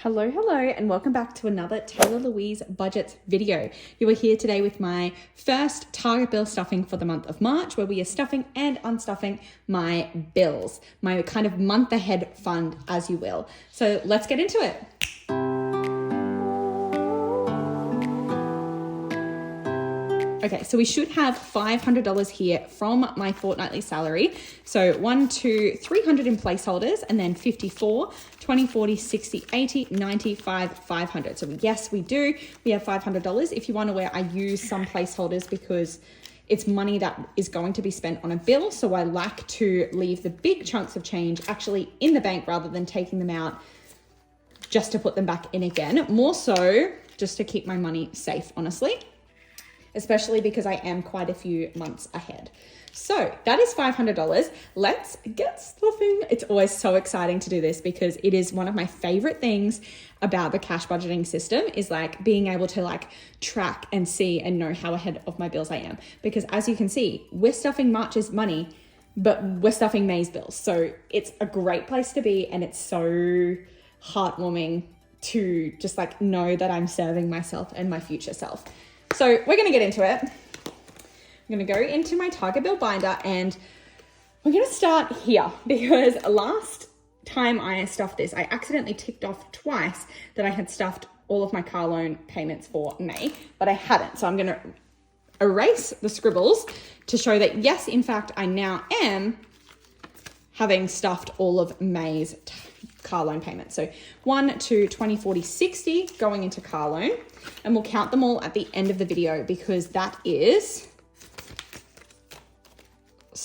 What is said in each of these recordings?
Hello, and welcome back to another Taylah Louise budgets video. You are here today with my first Target bill stuffing for the month of March, where we are stuffing and unstuffing my bills, my kind of month ahead fund, as you will. So let's get into it. Okay, so we should have $500 here from my fortnightly salary. So 300 in placeholders, and then 54, 20, 40, 60, 80, 95, 500. So yes, we do. We have $500. If you aren't aware, I use some placeholders because it's money that is going to be spent on a bill. So I like to leave the big chunks of change actually in the bank rather than taking them out just to put them back in again. More so just to keep my money safe, honestly, especially because I am quite a few months ahead. So that is $500. Let's get stuffing. It's always so exciting to do this because it is one of my favorite things about the cash budgeting system is like being able to like track and see and know how ahead of my bills I am. Because as you can see, we're stuffing March's money, but we're stuffing May's bills. So it's a great place to be, and it's so heartwarming to just like know that I'm serving myself and my future self. So we're going to get into it. I'm going to go into my Target bill binder, and we're going to start here because last time I stuffed this, I accidentally ticked off twice that I had stuffed all of my car loan payments for May, but I hadn't. So I'm going to erase the scribbles to show that yes, in fact, I now am having stuffed all of May's car loan payments. So 1, 2, 20, 40, 60 going into car loan, and we'll count them all at the end of the video because that is,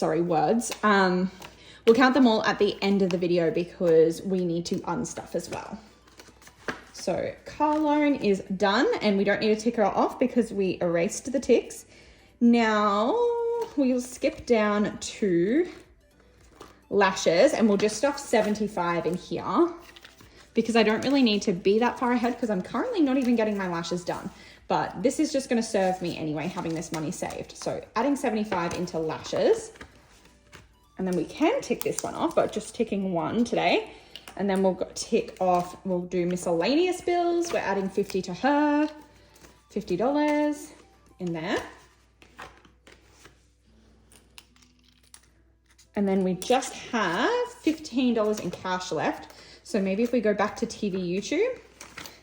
we'll count them all at the end of the video because we need to unstuff as well. So car loan is done, and we don't need to tick her off because we erased the ticks. Now we'll skip down to lashes, and we'll just stuff 75 in here because I don't really need to be that far ahead because I'm currently not even getting my lashes done, but this is just going to serve me anyway, having this money saved. So adding 75 into lashes, and then we can tick this one off, but just ticking one today. And then we'll we'll do miscellaneous bills. We're adding 50 to her, $50 in there. And then we just have $15 in cash left. So maybe if we go back to TV YouTube,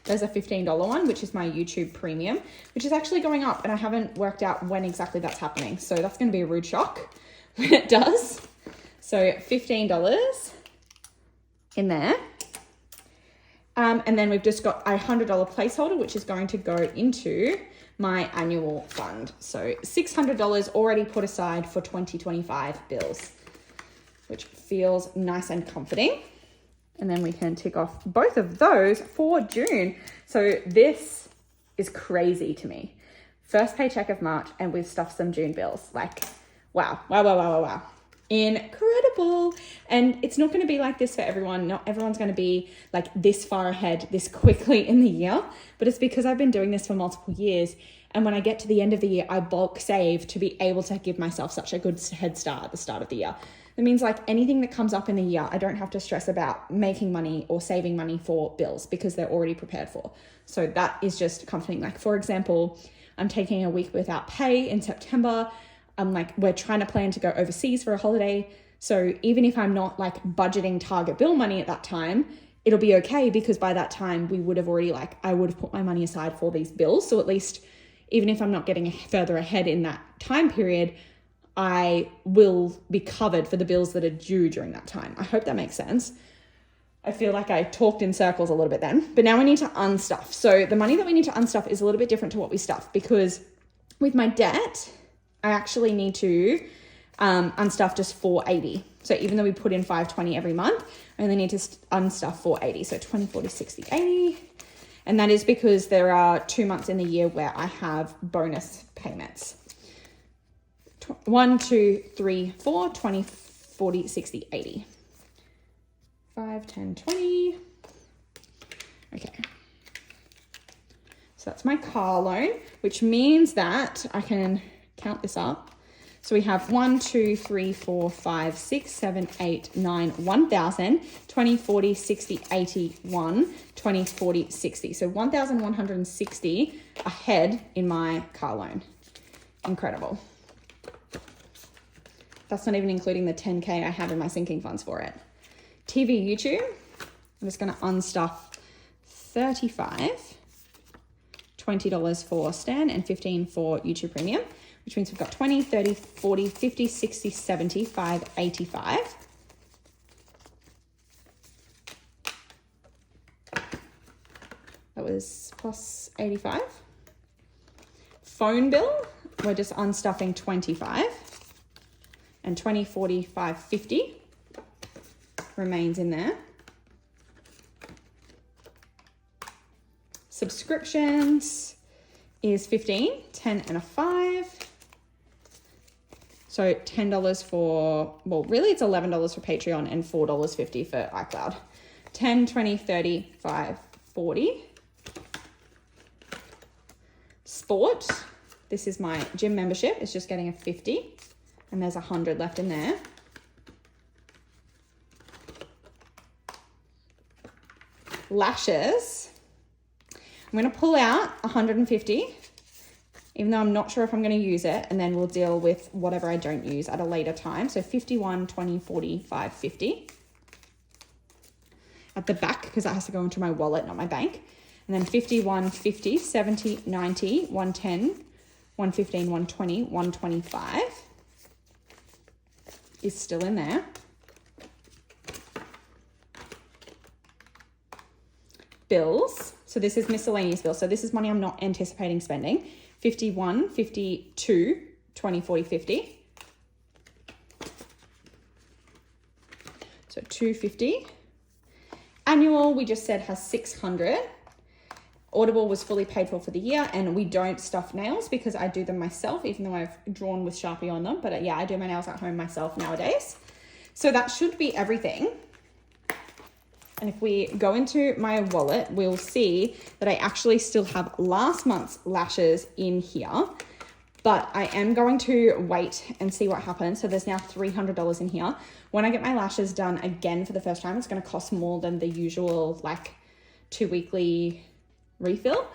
there's a $15 one, which is my YouTube premium, which is actually going up, and I haven't worked out when exactly that's happening. So that's going to be a rude shock when it does. So $15 in there. And then we've just got a $100 placeholder, which is going to go into my annual fund. So $600 already put aside for 2025 bills, which feels nice and comforting. And then we can tick off both of those for June. So this is crazy to me. First paycheck of March, and we've stuffed some June bills. Like, wow. Incredible. And it's not going to be like this for everyone. Not everyone's going to be like this far ahead this quickly in the year, but it's because I've been doing this for multiple years. And when I get to the end of the year, I bulk save to be able to give myself such a good head start at the start of the year. It means like anything that comes up in the year, I don't have to stress about making money or saving money for bills because they're already prepared for. So that is just comforting. Like, for example, I'm taking a week without pay in September. We're trying to plan to go overseas for a holiday. So even if I'm not like budgeting Target bill money at that time, it'll be okay because by that time we would have already I would have put my money aside for these bills. So at least even if I'm not getting further ahead in that time period, I will be covered for the bills that are due during that time. I hope that makes sense. I feel like I talked in circles a little bit then, but now we need to unstuff. So the money that we need to unstuff is a little bit different to what we stuff because with my debt, I actually need to unstuff just $480. So even though we put in $520 every month, I only need to unstuff $480. So 20, 40, 60, 80. And that is because there are 2 months in the year where I have bonus payments. 1, 2, 3, 4, 20, 40, 60, 80. 5, 10, 20. Okay. So that's my car loan, which means that I can count this up. So we have 1, 2, 3, 4, 5, 6, 7, 8, 9, 1,000, 20, 40, 60, 80, 1, 20, 40, 60. So 1,160 ahead in my car loan. Incredible. That's not even including the 10K I have in my sinking funds for it. TV, YouTube, I'm just going to unstuff 35, $20 for Stan and 15 for YouTube Premium, which means we've got 20, 30, 40, 50, 60, 70, 5, 85. That was plus 85. Phone bill, we're just unstuffing 25. And 20, 40, 5, 50 remains in there. Subscriptions is 15, 10 and a 5. So $10 for, well, really it's $11 for Patreon and $4.50 for iCloud. 10, 20, 30, 5, 40. Sport, this is my gym membership. It's just getting a 50 and there's 100 left in there. Lashes, I'm going to pull out 150, even though I'm not sure if I'm going to use it, and then we'll deal with whatever I don't use at a later time. So 51, 20, 40, 5, 50. At the back, because that has to go into my wallet, not my bank. And then 51, 50, 70, 90, 110, 115, 120, 125 is still in there. Bills, so this is miscellaneous bills. So this is money I'm not anticipating spending. 51, 52, 20, 40, 50. So 250. Annual, we just said has 600. Audible was fully paid for the year, and we don't stuff nails because I do them myself, even though I've drawn with Sharpie on them. But yeah, I do my nails at home myself nowadays. So that should be everything. And if we go into my wallet, we'll see that I actually still have last month's lashes in here, but I am going to wait and see what happens. So there's now $300 in here. When I get my lashes done again for the first time, it's going to cost more than the usual like 2 weekly refill.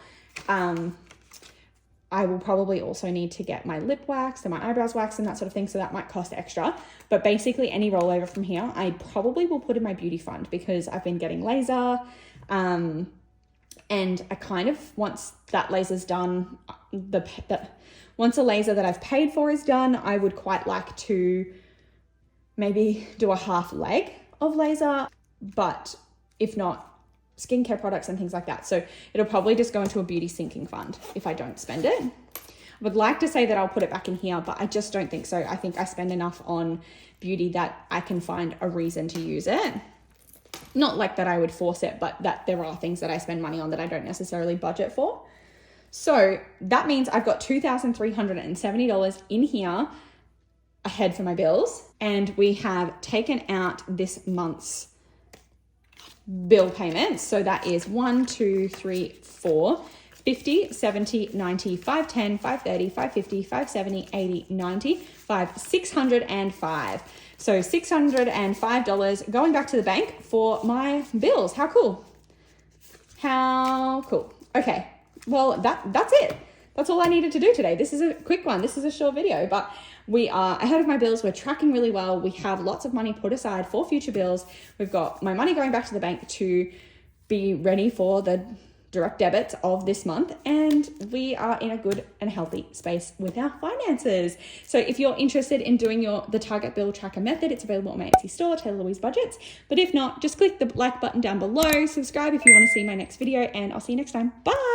I will probably also need to get my lip waxed and my eyebrows waxed and that sort of thing. So that might cost extra, but basically any rollover from here, I probably will put in my beauty fund because I've been getting laser. And I kind of, once that laser's done, once a laser that I've paid for is done, I would quite like to maybe do a half leg of laser, but if not, skincare products and things like that. So it'll probably just go into a beauty sinking fund if I don't spend it. I would like to say that I'll put it back in here, but I just don't think so. I think I spend enough on beauty that I can find a reason to use it. Not like that I would force it, but that there are things that I spend money on that I don't necessarily budget for. So that means I've got $2,370 in here ahead for my bills. And we have taken out this month's bill payments. So that is 1, 2, 3, 4, 50, 70, 90, 510, 530, 550, 570, 80, 90, 605. So $605 going back to the bank for my bills. How cool. How cool. Okay. Well, that's it. That's all I needed to do today. This is a quick one. This is a short video, but we are ahead of my bills. We're tracking really well. We have lots of money put aside for future bills. We've got my money going back to the bank to be ready for the direct debits of this month. And we are in a good and healthy space with our finances. So if you're interested in doing the target bill tracker method, it's available on my Etsy store, Taylah Louise Budgets. But if not, just click the like button down below, subscribe if you want to see my next video, and I'll see you next time. Bye.